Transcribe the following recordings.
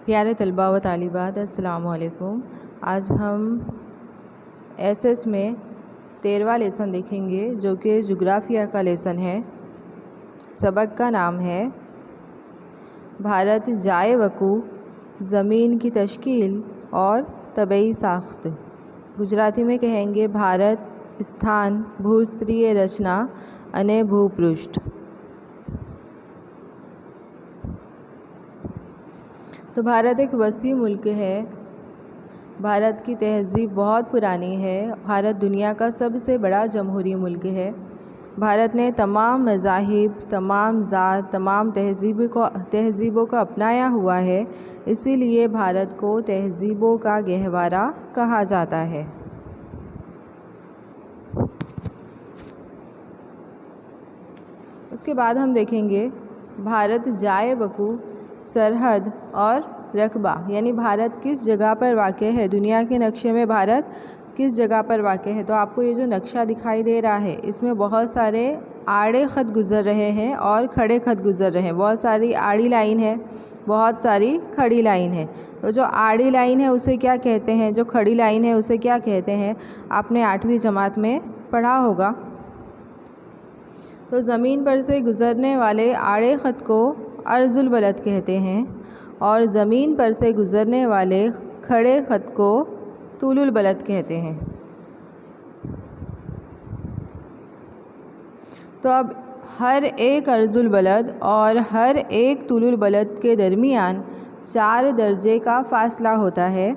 प्यारे तलबा व तालिबात, अस्सलामु अलैकुम। आज हम एसएस में 13वां लेसन देखेंगे जो कि जोग्राफिया का लेसन है। सबक का नाम है भारत जाए वकू, ज़मीन की तश्कील और तबई साख्त। गुजराती में कहेंगे भारत स्थान भूस्तरीय रचना अने भूपृष्ठ। तो भारत एक वसी मुल्क है। भारत की तहज़ीब बहुत पुरानी है। भारत दुनिया का सबसे बड़ा जमहूरी मुल्क है। भारत ने तमाम मज़ाहिब, तमाम ज़ात, तमाम तहज़ीबों को अपनाया हुआ है। इसीलिए भारत को तहज़ीबों का गहवारा कहा जाता है। उसके बाद हम देखेंगे भारत जाए वकू, सरहद और रकबा, यानी भारत किस जगह पर वाक़ है, दुनिया के नक्शे में भारत किस जगह पर वाक़ है। तो आपको ये जो नक्शा दिखाई दे रहा है इसमें बहुत सारे आड़े ख़त गुज़र रहे हैं और खड़े ख़त गुज़र रहे हैं। बहुत सारी आड़ी लाइन है, बहुत सारी खड़ी लाइन है। तो जो आड़ी लाइन है उसे क्या कहते हैं, जो खड़ी लाइन है उसे क्या कहते हैं, आपने 8वीं जमात में पढ़ा होगा। तो ज़मीन पर से गुज़रने वाले आड़े ख़त को अर्जुल बलद कहते हैं और ज़मीन पर से गुज़रने वाले खड़े ख़त को तूलुल बलद कहते हैं। तो अब हर एक अर्जुल बलद और हर एक तूलुल बलद के दरमियान 4 दर्जे का फ़ासला होता है।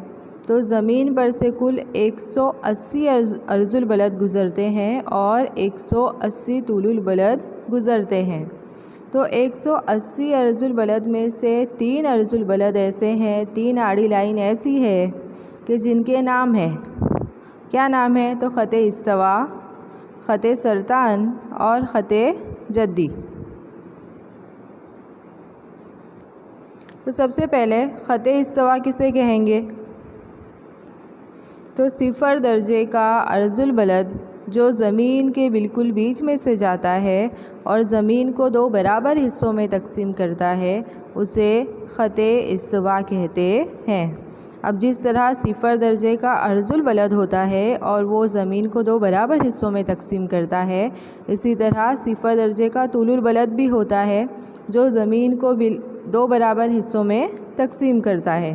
तो ज़मीन पर से कुल 180 अर्जुल बलद गुज़रते हैं और 180 तूलुल बलद गुज़रते हैं। तो 180 अर्जुल बलद में से 3 अर्जुल बलद ऐसे हैं, 3 आड़ी लाइन ऐसी है कि जिनके नाम है, क्या नाम है, तो ख़त इस्तवा, ख़त सरतान और ख़त जद्दी। तो सबसे पहले ख़त इस्तवा किसे कहेंगे, तो 0 दर्जे का अर्जुल बलद जो ज़मीन के बिल्कुल बीच में से जाता है और ज़मीन को 2 बराबर हिस्सों में तकसीम करता है उसे ख़त इस्तवा कहते हैं। अब जिस तरह 0 दर्जे का अर्जुल बलद होता है और वो ज़मीन को 2 बराबर हिस्सों में तकसीम करता है, इसी तरह 0 दर्जे का तूलुल बलद भी होता है जो ज़मीन को 2 बराबर हिस्सों में तकसीम करता है।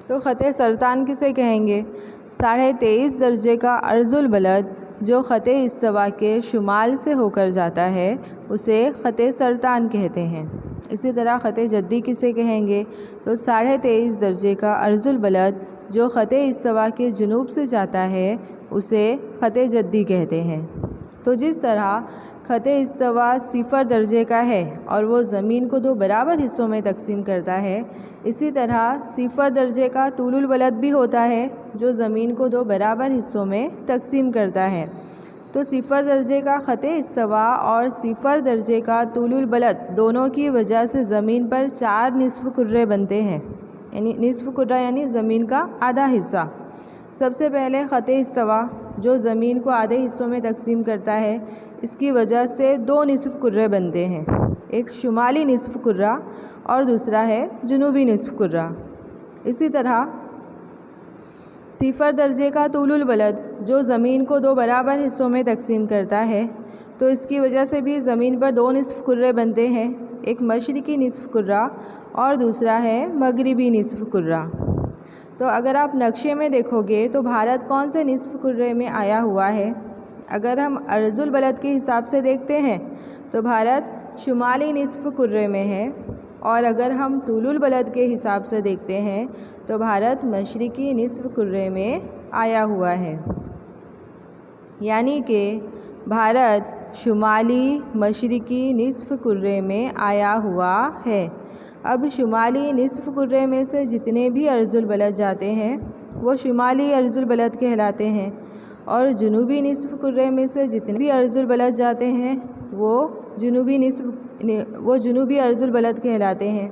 तो ख़त सरतान किसे कहेंगे, 23.5 दर्जे का अर्जुल बलद जो ख़त इस्तवा के शुमाल से होकर जाता है उसे ख़त सरतान कहते हैं। इसी तरह ख़त जद्दी किसे कहेंगे, तो 23.5 दर्जे का अर्जुल बलद जो ख़त इस्तवा के जुनूब से जाता है उसे ख़त जद्दी कहते हैं। तो जिस तरह ख़त इस्तवा 0 दर्जे का है और वो ज़मीन को 2 बराबर हिस्सों में तकसीम करता है, इसी तरह 0 दर्जे का तूलुल बलद भी होता है जो ज़मीन को 2 बराबर हिस्सों में तकसीम करता है। तो 0 दर्जे का ख़त इस्तवा और 0 दर्जे का तूलुल बलद दोनों की वजह से ज़मीन पर 4 निस्फ़ कुर्रे बनते हैं, यानी निस्फ़ कुर्रा यानी ज़मीन का आधा हिस्सा। सबसे पहले ख़त इस्तवा जो ज़मीन को आधे हिस्सों में तकसीम करता है, इसकी वजह से 2 निस्फ़ कुर्रे बनते हैं, एक शुमाली निस्फ़ कुर्रा और दूसरा है जुनूबी निस्फ़ कुर्रा। इसी तरह 0 दर्जे का तूलुल बलद जो ज़मीन को 2 बराबर हिस्सों में तकसीम करता है, तो इसकी वजह से भी ज़मीन पर 2 निस्फ़ कुर्रे बनते हैं, एक मशरिकी निस्फ़ कुर्रा और दूसरा है मगरिबी निस्फ़ कुर्रा। तो अगर आप नक्शे में देखोगे तो भारत कौन से निस्फ़ कुर्रे में आया हुआ है, अगर हम अर्जुल बलद के हिसाब से देखते हैं तो भारत शुमाली निस्फ़ कुर्रे में है, और अगर हम तूलुल बलद के हिसाब से देखते हैं तो भारत मशरिकी निस्फ़ कुर्रे में आया हुआ है। यानी कि भारत शुमाली मशरिकी निस्फ़ कुर्रे में आया हुआ है। अब शुमाली निस्फ़ कुर्रे में से जितने भी अर्जुल बलद जाते हैं वो शुमाली अर्जुल बलद कहलाते हैं, और जुनूबी निस्फ़ कुर्रे में से जितने भी अर्जुल बलद जाते हैं वो जुनूबी अर्जुल बलद कहलाते हैं।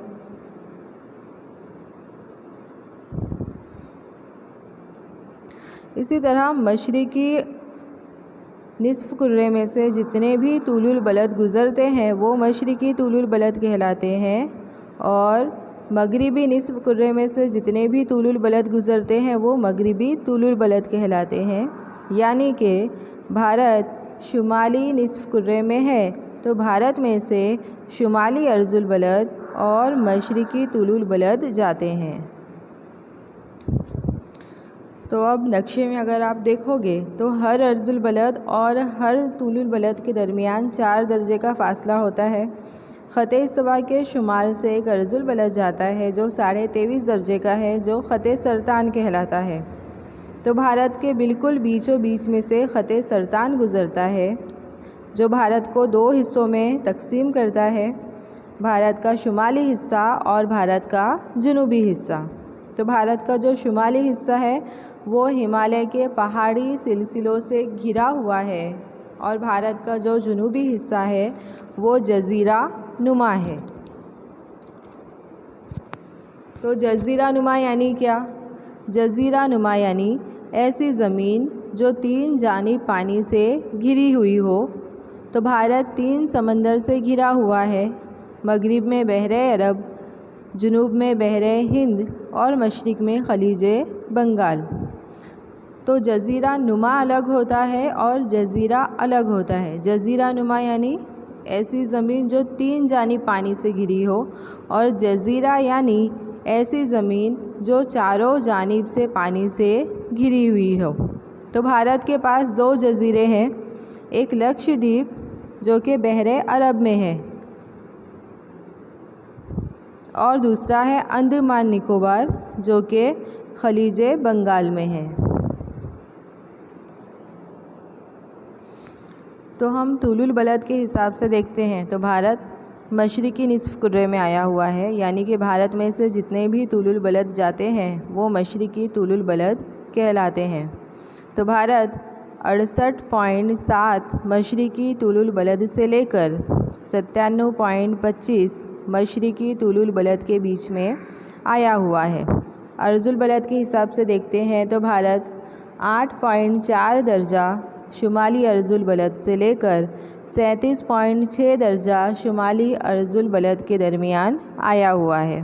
इसी तरह मशरिकी निसफ कुर्रे में से जितने भी तुलुल बलद गुज़रते हैं वो मशरिकी तुलुल बलद कहलाते हैं, और मगरिबी निसफ कुर्रे में से जितने भी तुलुल बलद गुज़रते हैं वो मगरिबी तुलुल बलद कहलाते हैं। यानी कि भारत शुमाली निसफ कुर्रे में है, तो भारत में से शुमाली अर्जुल बलद और मशरिकी तुलुल बलद जाते हैं। तो अब नक्शे में अगर आप देखोगे तो हर अर्जुल बलद और हर तुलुल बलद के दरमियान 4 दर्जे का फ़ासला होता है। ख़ते इस्तवा के शुमाल से एक अर्जुल बलद जाता है जो 23.5 दर्जे का है, जो ख़ते सरतान कहलाता है। तो भारत के बिल्कुल बीचों बीच में से ख़ते सरतान गुज़रता है, जो भारत को 2 हिस्सों में तकसीम करता है, भारत का शुमाली हिस्सा और भारत का जुनूबी हिस्सा। तो भारत का जो शुमाली हिस्सा है वो हिमालय के पहाड़ी सिलसिलों से घिरा हुआ है, और भारत का जो जुनूबी हिस्सा है वो जज़ीरा नुमा है। तो जज़ीरा नुमा यानी क्या? जज़ीरा नुमा यानी ऐसी ज़मीन जो 3 जानिब पानी से घिरी हुई हो। तो भारत 3 समंदर से घिरा हुआ है, मगरिब में बहरे अरब, जुनूब में बहरे हिंद और मशरिक़ में खलीजे बंगाल। तो जज़ीरा नुमा अलग होता है और जज़ीरा अलग होता है। जज़ीरा नुमा यानी ऐसी ज़मीन जो 3 जानिब पानी से घिरी हो, और जज़ीरा यानी ऐसी ज़मीन जो चारों जानिब से पानी से घिरी हुई हो। तो भारत के पास 2 जज़ीरे हैं, एक लक्षद्वीप जो कि बहरे अरब में है, और दूसरा है अंडमान निकोबार जो कि खलीजे बंगाल में है। तो हम तुलुल बलद के हिसाब से देखते हैं तो भारत मशरिकी निसफ कुर्रे में आया हुआ है, यानी कि भारत में से जितने भी तुलुल बलद जाते हैं वो मशरिकी तुलुल बलद कहलाते हैं। तो भारत 68.7 मशरिकी तुलुल बलद से लेकर 97.25 मशरिकी तुलुल बलद के बीच में आया हुआ है। अर्जुल बलद के हिसाब से देखते हैं तो भारत 8.4 दर्जा शुमाली अर्जुल बलद से लेकर 37.6 दर्जा शुमाली अर्जुल बलद के दरमियान आया हुआ है।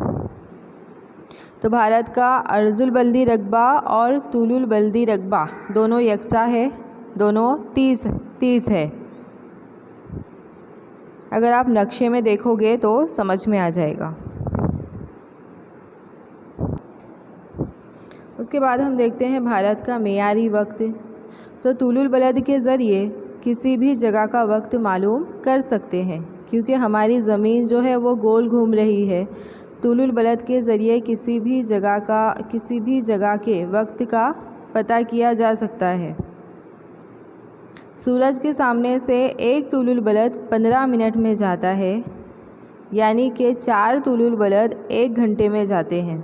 तो भारत का अर्जुल बल्दी रकबा और तुलुल बल्दी रकबा दोनों यकसा है, दोनों 30 है। अगर आप नक्शे में देखोगे तो समझ में आ जाएगा। उसके बाद हम देखते हैं भारत का मेयारी वक्त। तो तुलुल बलद के ज़रिए किसी भी जगह का वक्त मालूम कर सकते हैं, क्योंकि हमारी ज़मीन जो है वो गोल घूम रही है। तुलुल बलद के ज़रिए किसी भी जगह के वक्त का पता किया जा सकता है। सूरज के सामने से एक तुलुल बलद 15 मिनट में जाता है, यानी कि 4 तुलुल बलद 1 घंटे में जाते हैं।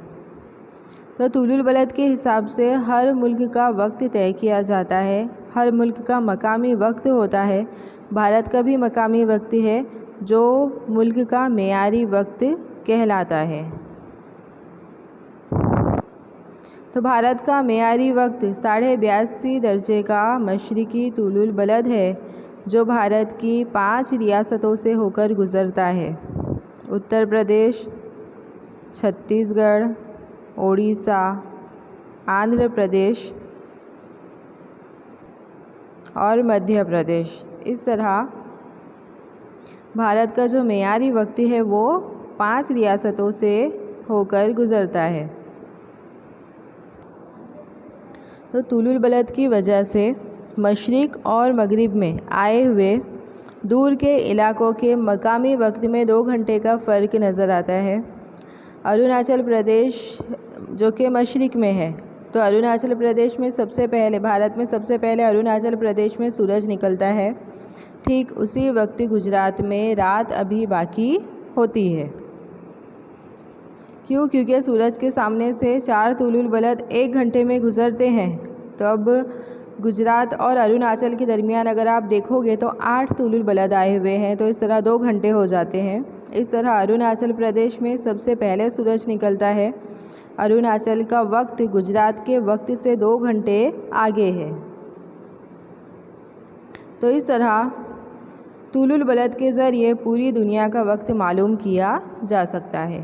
तो तुलुल बलद के हिसाब से हर मुल्क का वक्त तय किया जाता है, हर मुल्क का मकामी वक्त होता है। भारत का भी मकामी वक्त है जो मुल्क का मेयारी वक्त कहलाता है। तो भारत का मेयारी वक्त 82.5 दर्जे का मशरिकी तुलुल बलद है, जो भारत की 5 रियासतों से होकर गुज़रता है। उत्तर प्रदेश, छत्तीसगढ़, ओडिशा, आंध्र प्रदेश और मध्य प्रदेश। इस तरह भारत का जो मेयारी वक्त है वो 5 रियासतों से होकर गुज़रता है। तो तुलुल बलद की वजह से मशरिक़ और मगरिब में आए हुए दूर के इलाकों के मकामी वक्त में 2 घंटे का फ़र्क नज़र आता है। अरुणाचल प्रदेश जो कि मशरिक़ में है, तो अरुणाचल प्रदेश में भारत में सबसे पहले अरुणाचल प्रदेश में सूरज निकलता है। ठीक उसी वक्त गुजरात में रात अभी बाकी होती है। क्यों? क्योंकि सूरज के सामने से 4 तुलुल बलद 1 घंटे में गुज़रते हैं। तो अब गुजरात और अरुणाचल के दरमियान अगर आप देखोगे तो 8 तुलुल बलद आए हुए हैं, तो इस तरह 2 घंटे हो जाते हैं। इस तरह अरुणाचल प्रदेश में सबसे पहले सूरज निकलता है। अरुणाचल का वक्त गुजरात के वक्त से 2 घंटे आगे है। तो इस तरह तूलुल बलद के ज़रिए पूरी दुनिया का वक्त मालूम किया जा सकता है।